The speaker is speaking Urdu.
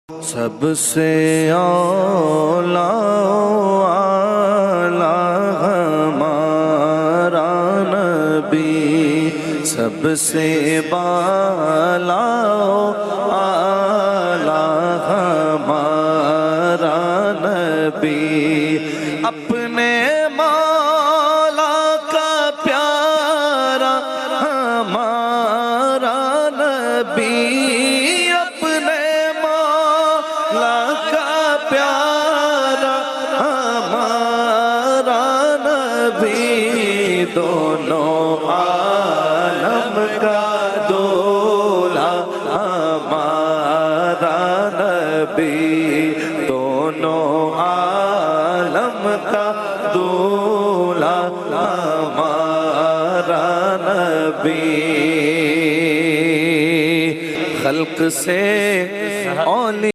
سب سے اولا اعلیٰ ہمارا نبی، سب سے بالا اعلیٰ ہمارا نبی، اپنے مولا کا پیارا ہمارا نبی، پیارا ہمارا نبی، دونوں عالم کا دولہ ہمارا نبی، دونوں عالم کا دولہ ہمارا نبی، خلق سے اولیاء